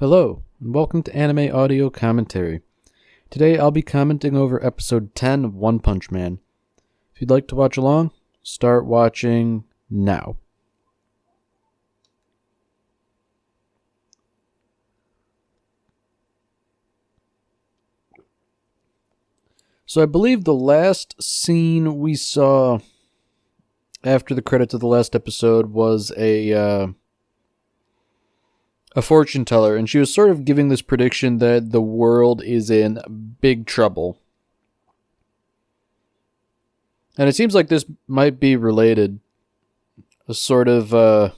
Hello, and welcome to Anime Audio Commentary. Today I'll be commenting over episode 10 of One Punch Man. If you'd like to watch along, start watching now. So I believe the last scene we saw after the credits of the last episode was a fortune teller, and she was sort of giving this prediction that the world is in big trouble. And it seems like this might be related. A sort of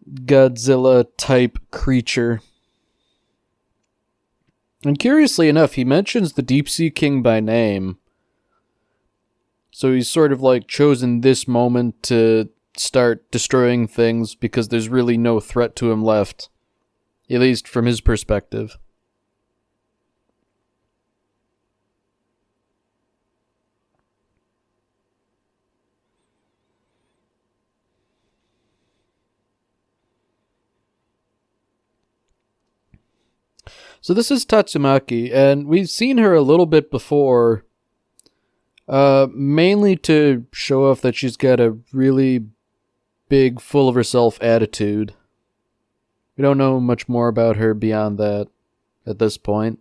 Godzilla-type creature. And curiously enough, he mentions the Deep Sea King by name. So he's sort of like chosen this moment to start destroying things because there's really no threat to him left. At least from his perspective. So this is Tatsumaki, and we've seen her a little bit before, mainly to show off that she's got a really big, full of herself attitude. We don't know much more about her beyond that at this point.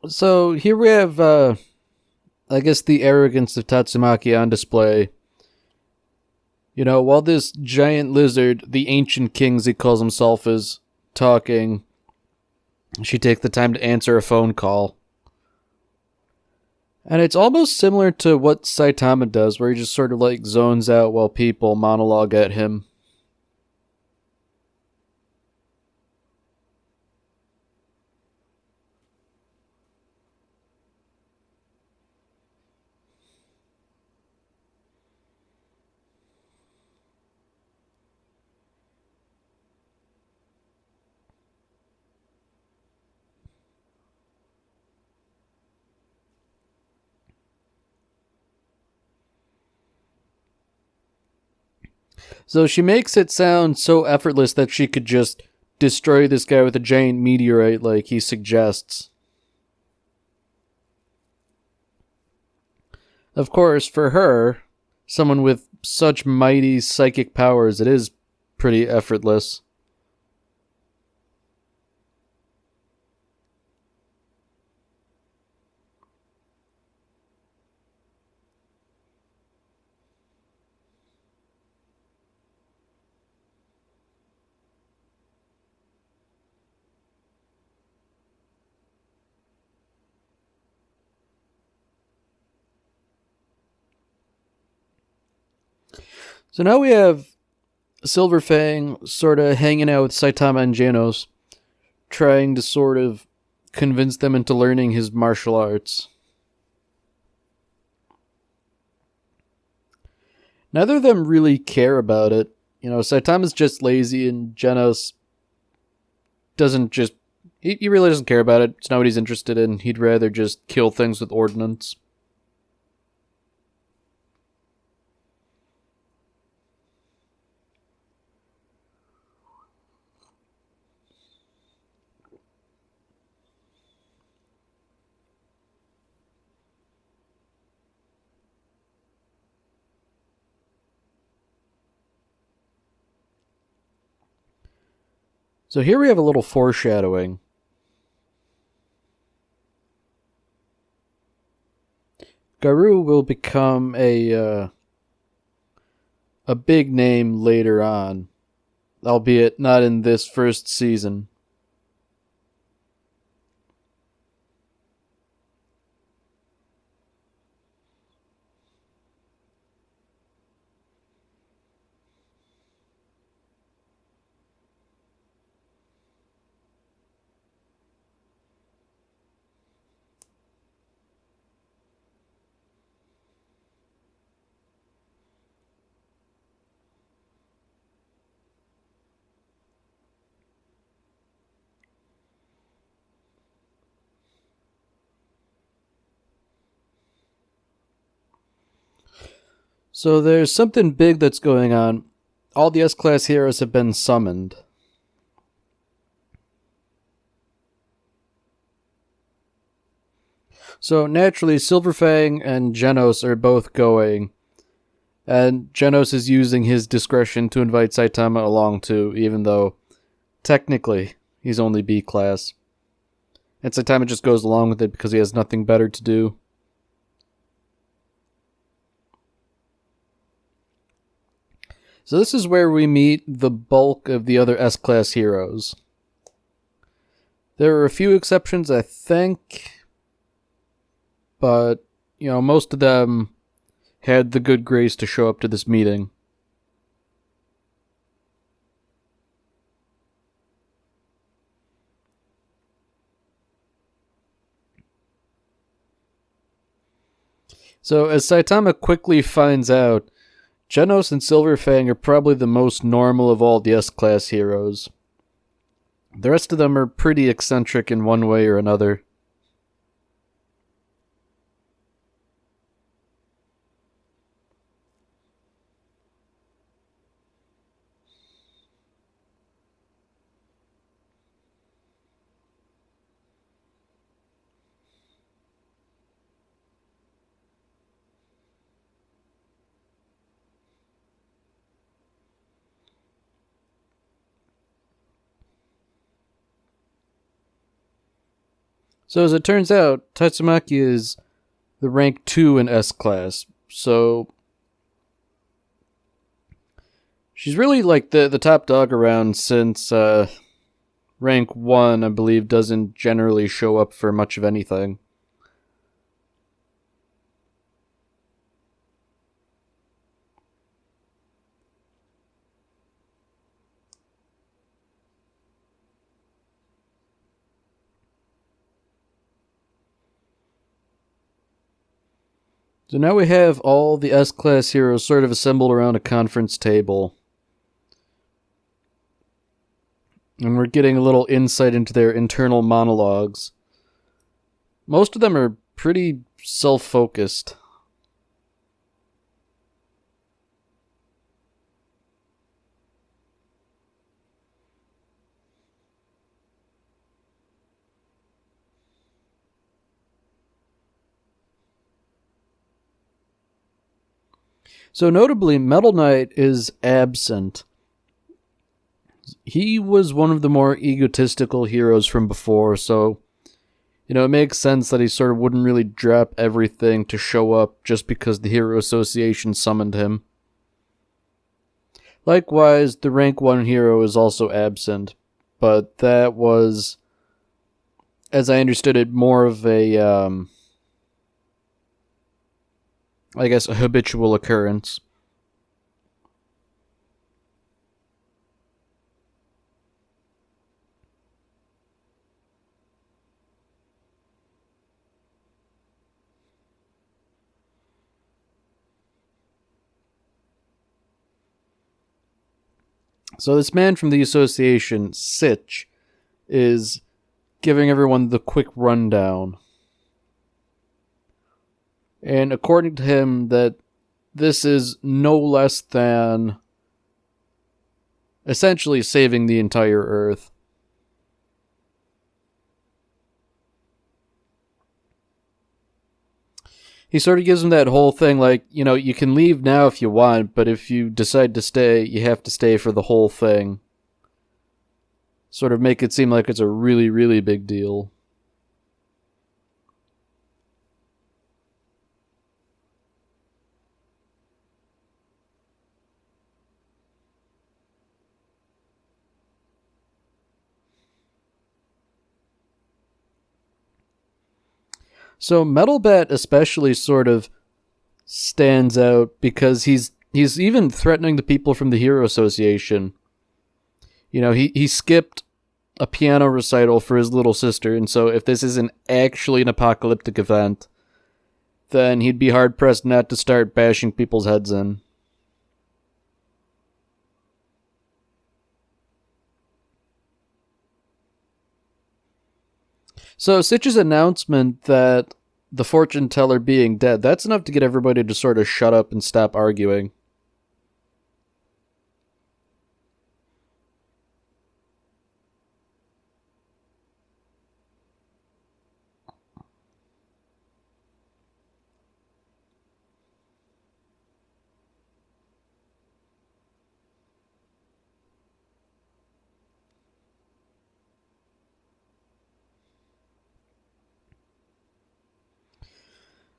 So here we have, I guess, the arrogance of Tatsumaki on display. You know, while this giant lizard, the Ancient King, as he calls himself, is talking, she takes the time to answer a phone call. And it's almost similar to what Saitama does, where he just sort of like zones out while people monologue at him. So she makes it sound so effortless that she could just destroy this guy with a giant meteorite like he suggests. Of course, for her, someone with such mighty psychic powers, it is pretty effortless. So now we have Silver Fang sort of hanging out with Saitama and Genos, trying to sort of convince them into learning his martial arts. Neither of them really care about it. Saitama's just lazy, and Genos doesn't just... He really doesn't care about it. It's not what he's interested in. He'd rather just kill things with ordnance. So here we have a little foreshadowing. Garou will become a big name later on, albeit not in this first season. So there's something big that's going on. All the S-Class heroes have been summoned. So naturally, Silverfang and Genos are both going. And Genos is using his discretion to invite Saitama along too, even though technically he's only B-Class. And Saitama just goes along with it because he has nothing better to do. So this is where we meet the bulk of the other S-Class heroes. There are a few exceptions, I think, but, most of them had the good grace to show up to this meeting. So as Saitama quickly finds out, Genos and Silverfang are probably the most normal of all the S-Class heroes. The rest of them are pretty eccentric in one way or another. So as it turns out, Tatsumaki is the rank 2 in S-Class, so she's really like the top dog around, since rank 1, I believe, doesn't generally show up for much of anything. So now we have all the S-Class heroes sort of assembled around a conference table. And we're getting a little insight into their internal monologues. Most of them are pretty self-focused. So notably, Metal Knight is absent. He was one of the more egotistical heroes from before, so, it makes sense that he sort of wouldn't really drop everything to show up just because the Hero Association summoned him. Likewise, the rank 1 hero is also absent, but that was, as I understood it, more of a, a habitual occurrence. So this man from the association, Sitch, is giving everyone the quick rundown. And according to him, that this is no less than essentially saving the entire Earth. He sort of gives him that whole thing like, you can leave now if you want, but if you decide to stay, you have to stay for the whole thing. Sort of make it seem like it's a really, really big deal. So Metalbat especially sort of stands out because he's even threatening the people from the Hero Association. He skipped a piano recital for his little sister, and so if this isn't actually an apocalyptic event, then he'd be hard-pressed not to start bashing people's heads in. So Sitch's announcement that the fortune teller being dead, that's enough to get everybody to sort of shut up and stop arguing.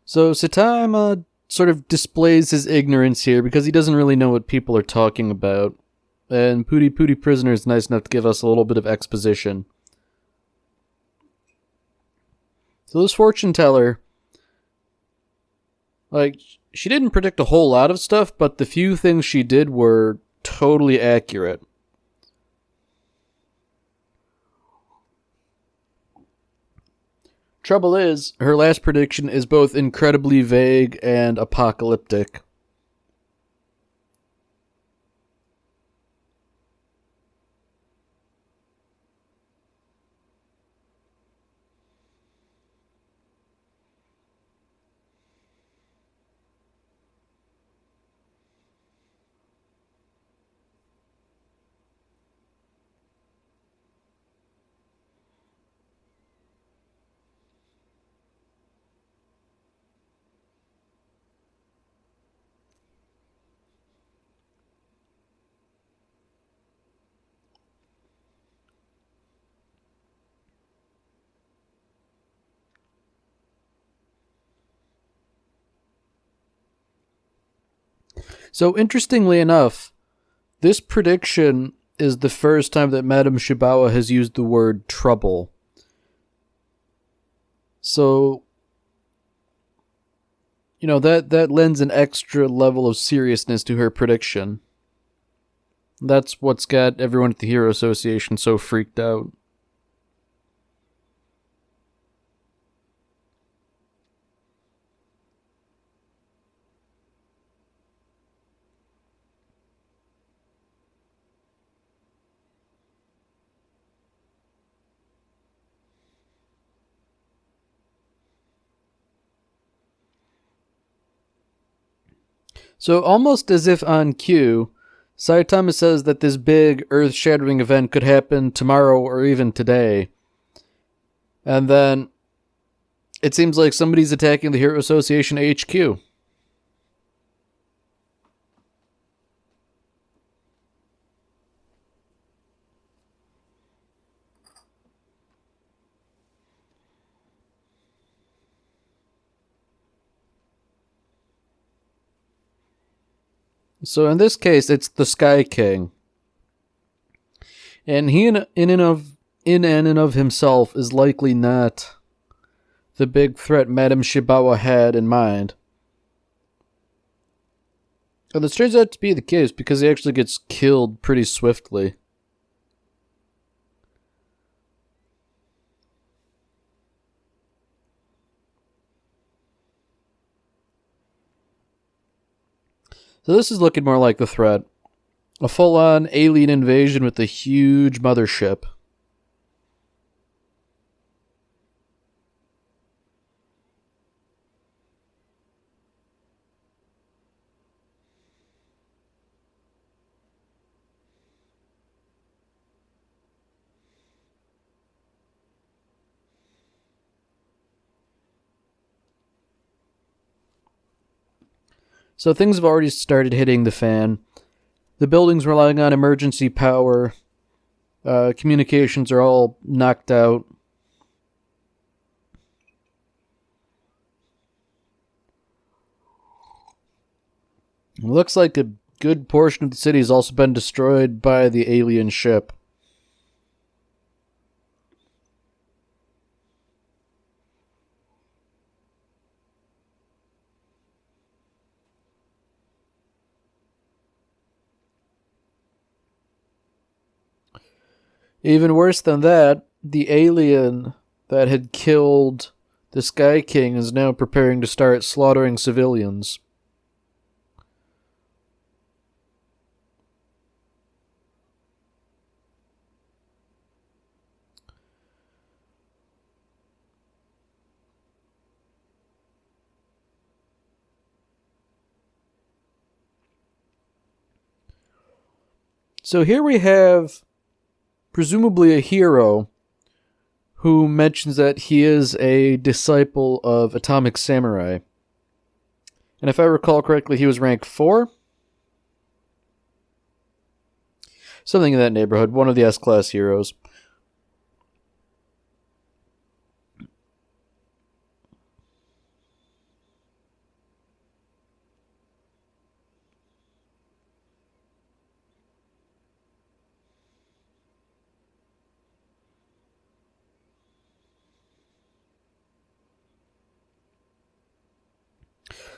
So Saitama sort of displays his ignorance here because he doesn't really know what people are talking about. And Pooty Pooty Prisoner is nice enough to give us a little bit of exposition. So this fortune teller, she didn't predict a whole lot of stuff, but the few things she did were totally accurate. Trouble is, her last prediction is both incredibly vague and apocalyptic. So interestingly enough, this prediction is the first time that Madame Shibawa has used the word trouble. So, that lends an extra level of seriousness to her prediction. That's what's got everyone at the Hero Association so freaked out. So almost as if on cue, Saitama says that this big earth-shattering event could happen tomorrow or even today. And then it seems like somebody's attacking the Hero Association HQ. So in this case, it's the Sky King. And he in and of himself is likely not the big threat Madame Shibawa had in mind. And this turns out to be the case because he actually gets killed pretty swiftly. So this is looking more like the threat. A full-on alien invasion with a huge mothership. So things have already started hitting the fan. The building's relying on emergency power. Communications are all knocked out. It looks like a good portion of the city has also been destroyed by the alien ship. Even worse than that, the alien that had killed the Sky King is now preparing to start slaughtering civilians. So here we have presumably a hero who mentions that he is a disciple of Atomic Samurai. And if I recall correctly, he was rank 4? Something in that neighborhood, one of the S-Class heroes.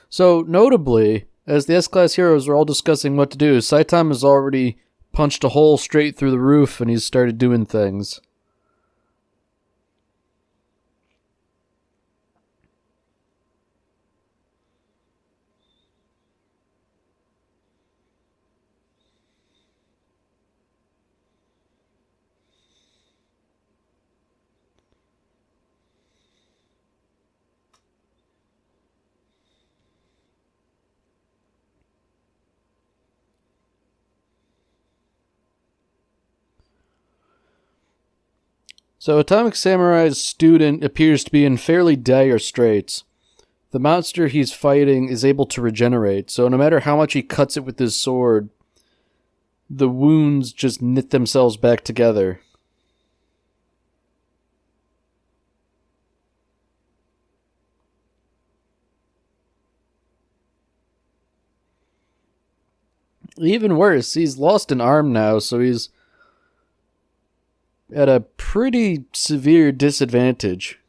So, notably, as the S-Class heroes are all discussing what to do, Saitama has already punched a hole straight through the roof and he's started doing things. So Atomic Samurai's student appears to be in fairly dire straits. The monster he's fighting is able to regenerate, so no matter how much he cuts it with his sword, the wounds just knit themselves back together. Even worse, he's lost an arm now, so he's at a pretty severe disadvantage.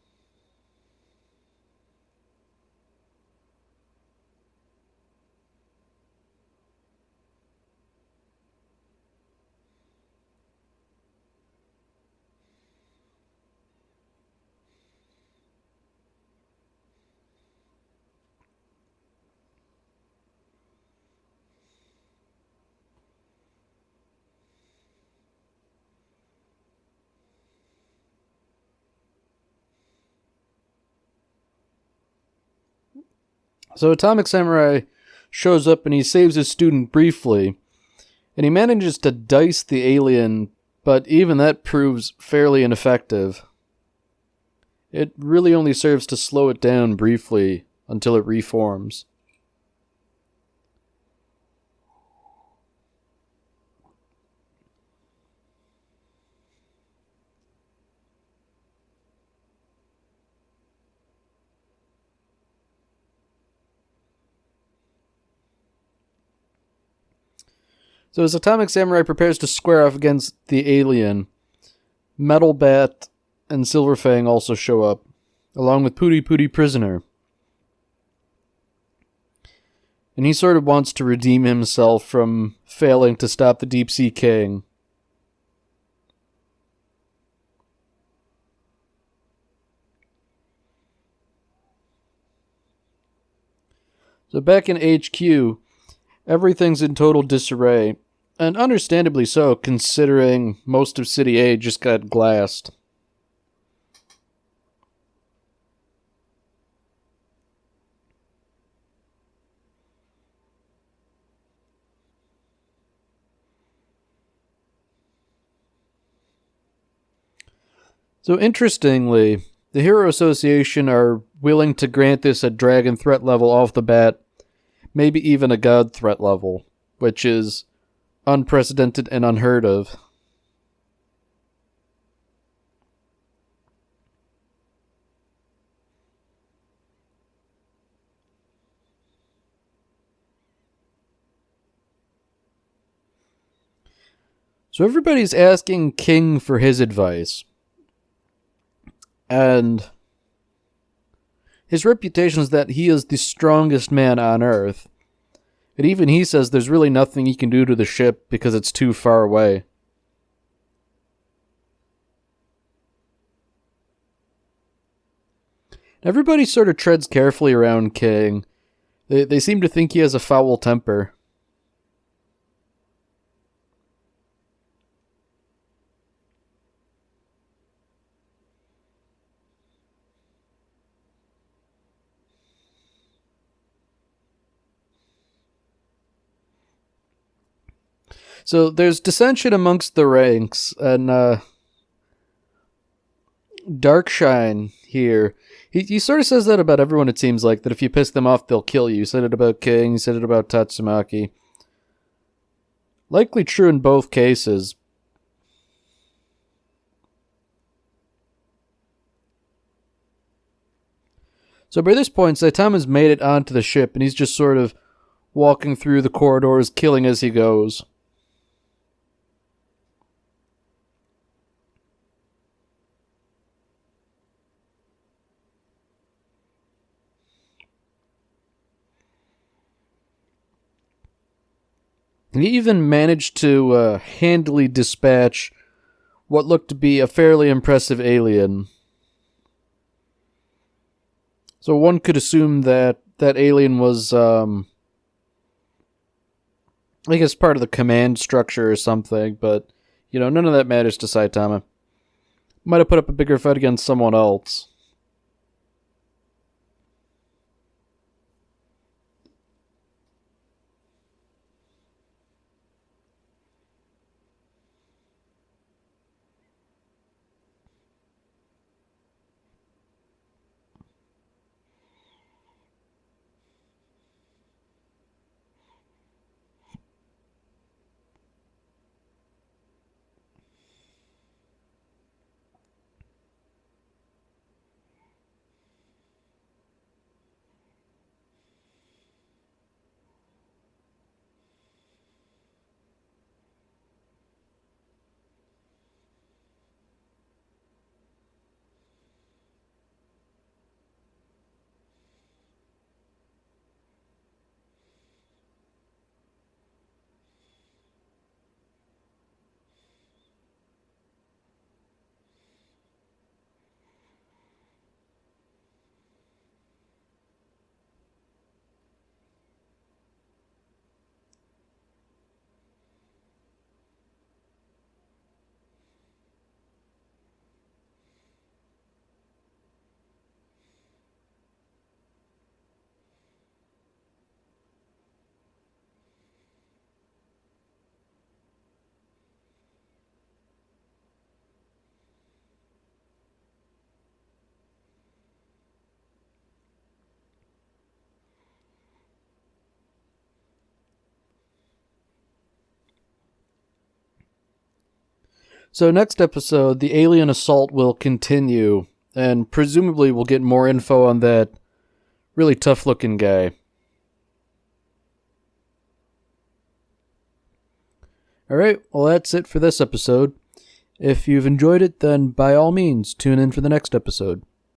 So Atomic Samurai shows up and he saves his student briefly, and he manages to dice the alien, but even that proves fairly ineffective. It really only serves to slow it down briefly until it reforms. So as Atomic Samurai prepares to square off against the alien, Metal Bat and Silver Fang also show up, along with Pooty Pooty Prisoner. And he sort of wants to redeem himself from failing to stop the Deep Sea King. So back in HQ, everything's in total disarray. And understandably so, considering most of City A just got glassed. So interestingly, the Hero Association are willing to grant this a dragon threat level off the bat, maybe even a god threat level, which is unprecedented and unheard of. So everybody's asking King for his advice. And his reputation is that he is the strongest man on Earth. And even he says there's really nothing he can do to the ship because it's too far away. Everybody sort of treads carefully around King. They seem to think he has a foul temper. So there's dissension amongst the ranks, and Darkshine here, he sort of says that about everyone, it seems like, that if you piss them off, they'll kill you. He said it about King, he said it about Tatsumaki. Likely true in both cases. So by this point, Saitama's made it onto the ship, and he's just sort of walking through the corridors, killing as he goes. He even managed to handily dispatch what looked to be a fairly impressive alien. So one could assume that that alien was, I guess, part of the command structure or something, but, none of that matters to Saitama. Might have put up a bigger fight against someone else. So next episode, the alien assault will continue, and presumably we'll get more info on that really tough-looking guy. Alright, well that's it for this episode. If you've enjoyed it, then by all means, tune in for the next episode.